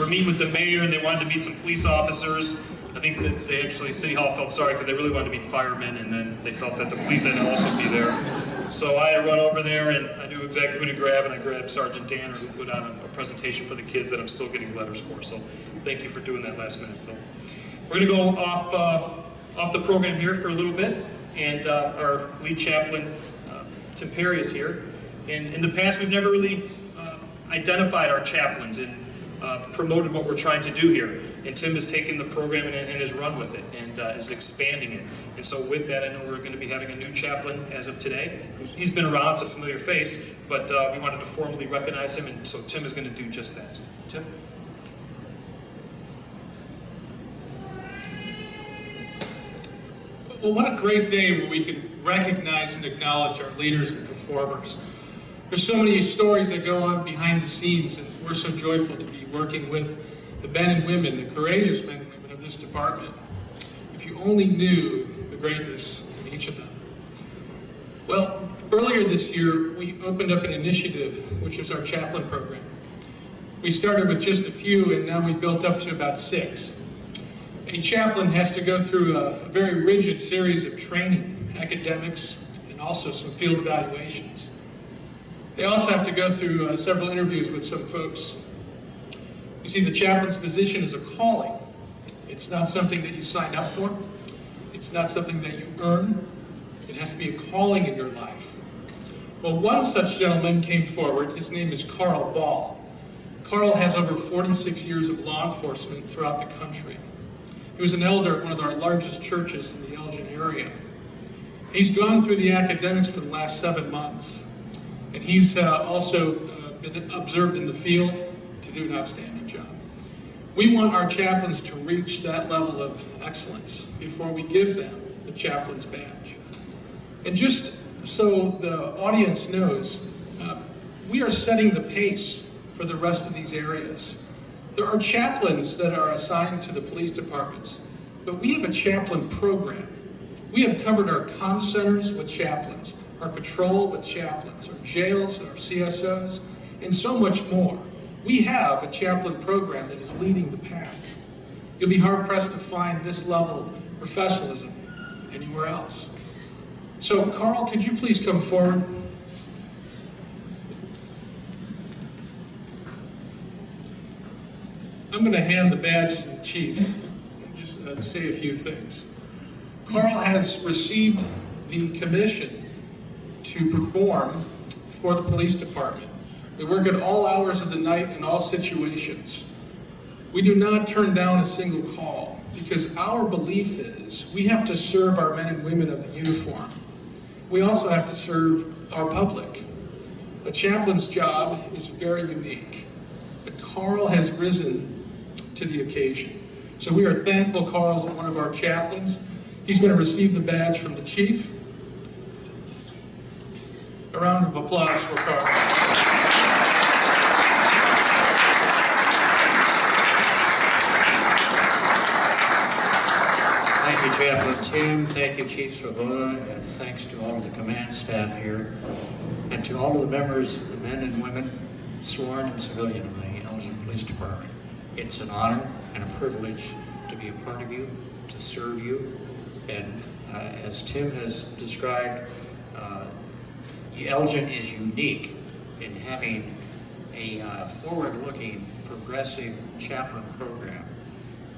were meeting with the mayor, and they wanted to meet some police officers. I think that they actually, City Hall felt sorry because they really wanted to meet firemen, and then they felt that the police had to also be there. So I run over there, and I knew exactly who to grab, and I grabbed Sergeant Danner, who put on a presentation for the kids that I'm still getting letters for. So thank you for doing that last minute, Phil. We're going to go off the program here for a little bit, and our lead chaplain, Tim Perry, is here. And in the past, we've never really identified our chaplains and promoted what we're trying to do here. And Tim has taken the program and has run with it and is expanding it. And so with that, I know we're going to be having a new chaplain as of today. He's been around, it's a familiar face, but we wanted to formally recognize him, and so Tim is going to do just that. Tim? Well, what a great day when we can recognize and acknowledge our leaders and performers. There's so many stories that go on behind the scenes, and we're so joyful to be working with the men and women, the courageous men and women of this department. If you only knew the greatness in each of them. Well, earlier this year, we opened up an initiative, which is our chaplain program. We started with just a few, and now we built up to about 6. A chaplain has to go through a very rigid series of training, academics, and also some field evaluations. They also have to go through several interviews with some folks. You see, the chaplain's position is a calling. It's not something that you sign up for. It's not something that you earn. It has to be a calling in your life. Well, one such gentleman came forward. His name is Carl Ball. Carl has over 46 years of law enforcement throughout the country. He was an elder at one of our largest churches in the Elgin area. He's gone through the academics for the last 7 months, and he's also been observed in the field to do an outstanding job. We want our chaplains to reach that level of excellence before we give them the chaplain's badge. And just so the audience knows, we are setting the pace for the rest of these areas. There are chaplains that are assigned to the police departments, but we have a chaplain program. We have covered our comm centers with chaplains, our patrol with chaplains, our jails, our CSOs, and so much more. We have a chaplain program that is leading the pack. You'll be hard-pressed to find this level of professionalism anywhere else. So, Carl, could you please come forward? I'm going to hand the badge to the chief and just say a few things. Carl has received the commission to perform for the police department. We work at all hours of the night in all situations. We do not turn down a single call because our belief is we have to serve our men and women of the uniform. We also have to serve our public. A chaplain's job is very unique, but Carl has risen to the occasion. So we are thankful Carl's one of our chaplains. He's going to receive the badge from the chief. A round of applause for Carl. Thank you, Chaplain Tim. Thank you, Chief Swoboda, and thanks to all of the command staff here, and to all of the members, the men and women, sworn and civilian of the Elgin Police Department. It's an honor and a privilege to be a part of you, to serve you, And as Tim has described, Elgin is unique in having a forward-looking, progressive chaplain program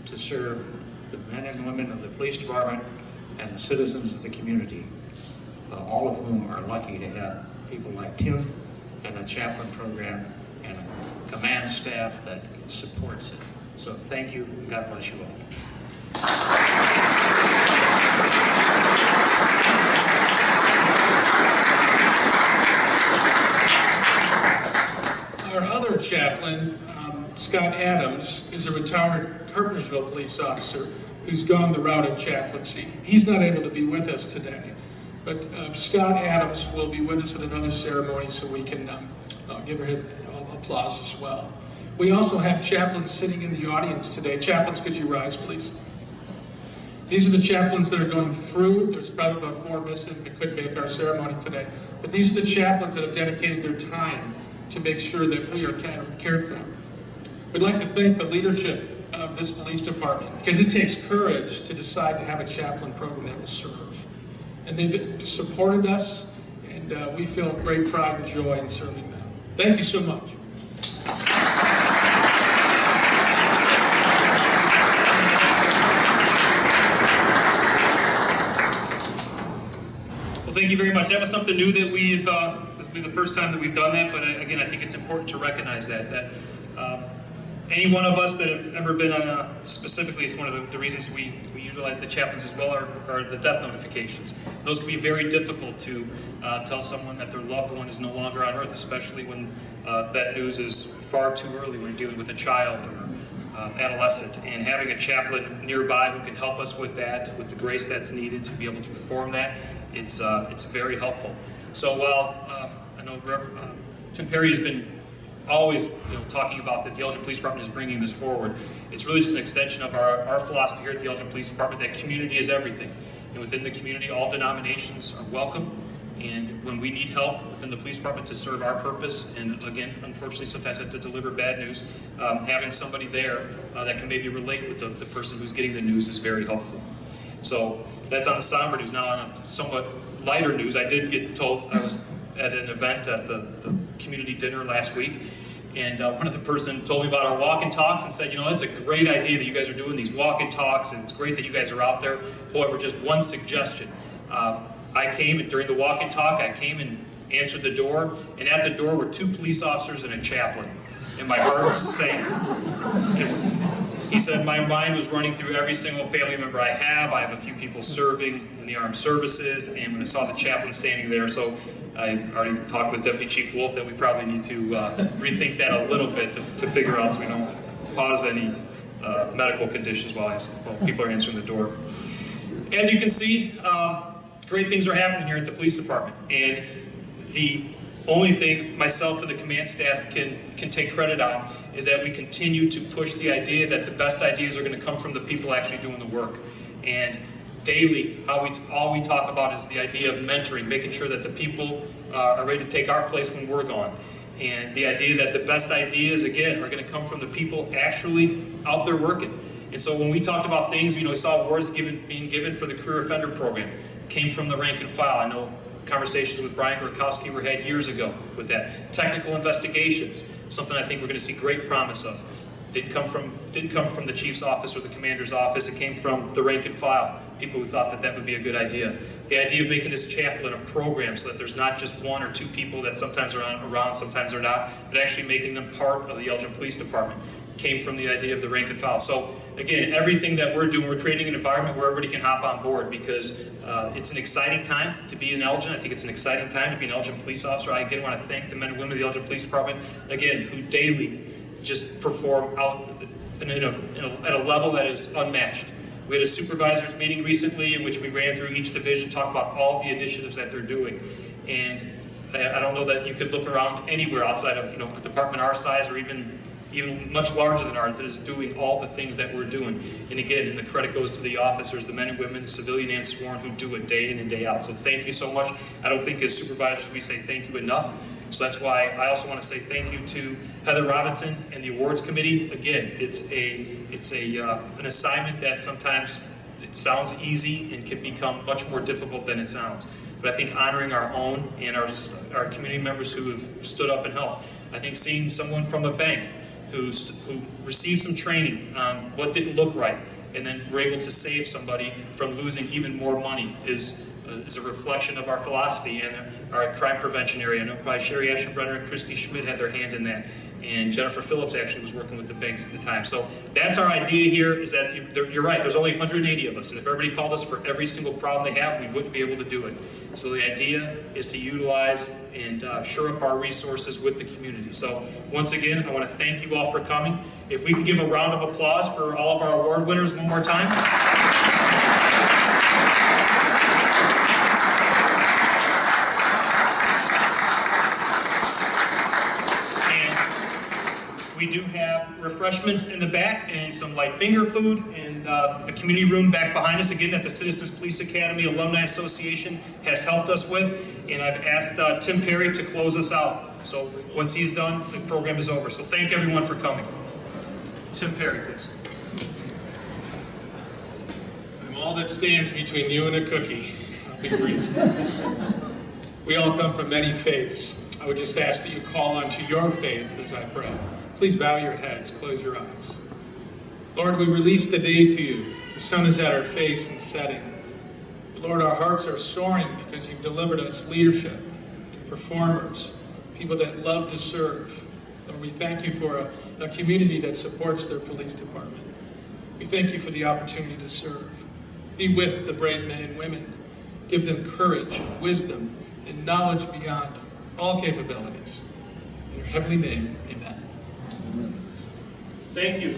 to serve the men and women of the police department and the citizens of the community, all of whom are lucky to have people like Tim and a chaplain program and a command staff that supports it. So thank you, and God bless you all. Our other chaplain, Scott Adams, is a retired Harpersville police officer who's gone the route of chaplaincy. He's not able to be with us today, but Scott Adams will be with us at another ceremony, so we can give him applause as well. We also have chaplains sitting in the audience today. Chaplains, could you rise, please? These are the chaplains that are going through. There's probably about 4 missing that couldn't make our ceremony today. But these are the chaplains that have dedicated their time to make sure that we are cared for. We'd like to thank the leadership of this police department, because it takes courage to decide to have a chaplain program that will serve. And they've supported us, and we feel great pride and joy in serving them. Thank you so much. Thank you very much. That was something new that we've, this will be the first time that we've done that, but again, I think it's important to recognize that any one of us that have ever been on specifically, it's one of the reasons we utilize the chaplains as well, are the death notifications. Those can be very difficult to tell someone that their loved one is no longer on earth, especially when that news is far too early when you're dealing with a child or adolescent. And having a chaplain nearby who can help us with that, with the grace that's needed to be able to perform that, it's very helpful. So while I know Tim Perry has been always talking about that the Elgin Police Department is bringing this forward, it's really just an extension of our philosophy here at the Elgin Police Department that community is everything. And within the community, all denominations are welcome. And when we need help within the police department to serve our purpose, and again, unfortunately, sometimes have to deliver bad news, having somebody there that can maybe relate with the person who's getting the news is very helpful. So that's on the somber news. Now on a somewhat lighter news, I did get told, I was at an event at the community dinner last week, and one of the person told me about our walk and talks and said, it's a great idea that you guys are doing these walk and talks, and it's great that you guys are out there. However, just one suggestion. I came, and during the walk and talk, I came and answered the door, and at the door were 2 police officers and a chaplain. And my heart sank. He said, my mind was running through every single family member I have. I have a few people serving in the armed services, and when I saw the chaplain standing there, so I already talked with Deputy Chief Wolf that we probably need to rethink that a little bit to figure out so we don't cause any medical conditions while people are answering the door. As you can see, great things are happening here at the police department, and the only thing myself and the command staff can take credit on is that we continue to push the idea that the best ideas are going to come from the people actually doing the work. And daily, all we talk about is the idea of mentoring, making sure that the people are ready to take our place when we're gone. And the idea that the best ideas, again, are going to come from the people actually out there working. And so when we talked about things, we saw awards being given for the career offender program. Came from the rank and file. I know conversations with Brian Gorkowski were had years ago with that. Technical investigations, something I think we're going to see great promise of. Didn't come from the chief's office or the commander's office. It came from the rank and file. People who thought that would be a good idea. The idea of making this chaplain a program so that there's not just 1 or 2 people that sometimes are around, sometimes they're not, but actually making them part of the Elgin Police Department came from the idea of the rank and file. So again, everything that we're doing, we're creating an environment where everybody can hop on board, because it's an exciting time to be in Elgin. I think it's an exciting time to be an Elgin police officer. I again want to thank the men and women of the Elgin Police Department, again, who daily just perform out at a level that is unmatched. We had a supervisors meeting recently in which we ran through each division, talked about all the initiatives that they're doing. And I don't know that you could look around anywhere outside of a department our size or even much larger than ours that is doing all the things that we're doing. And again, the credit goes to the officers, the men and women, civilian and sworn, who do it day in and day out. So thank you so much. I don't think as supervisors we say thank you enough. So that's why I also want to say thank you to Heather Robinson and the awards committee. Again, it's an assignment that sometimes It sounds easy and can become much more difficult than it sounds. But I think honoring our own and our community members who have stood up and helped. I think seeing someone from a bank who received some training on what didn't look right and then were able to save somebody from losing even more money is a reflection of our philosophy and our crime prevention area. I know probably Sherry Aschenbrenner and Christy Schmidt had their hand in that. And Jennifer Phillips actually was working with the banks at the time. So that's our idea here, is that you're right, there's only 180 of us, and if everybody called us for every single problem they have, we wouldn't be able to do it. So the idea is to utilize and shore up our resources with the community. So once again, I want to thank you all for coming. If we can give a round of applause for all of our award winners one more time. We do have refreshments in the back and some light finger food in the community room back behind us, again, that the Citizens Police Academy Alumni Association has helped us with. And I've asked Tim Perry to close us out. So once he's done, the program is over. So thank everyone for coming. Tim Perry, please. I'm all that stands between you and a cookie. I'll be brief. We all come from many faiths. I would just ask that you call unto your faith as I pray. Please bow your heads, close your eyes. Lord, we release the day to you. The sun is at our face and setting. Lord, our hearts are soaring because you've delivered us leadership, performers, people that love to serve. Lord, we thank you for a community that supports their police department. We thank you for the opportunity to serve. Be with the brave men and women. Give them courage, wisdom, and knowledge beyond all capabilities. In your heavenly name, amen. Thank you.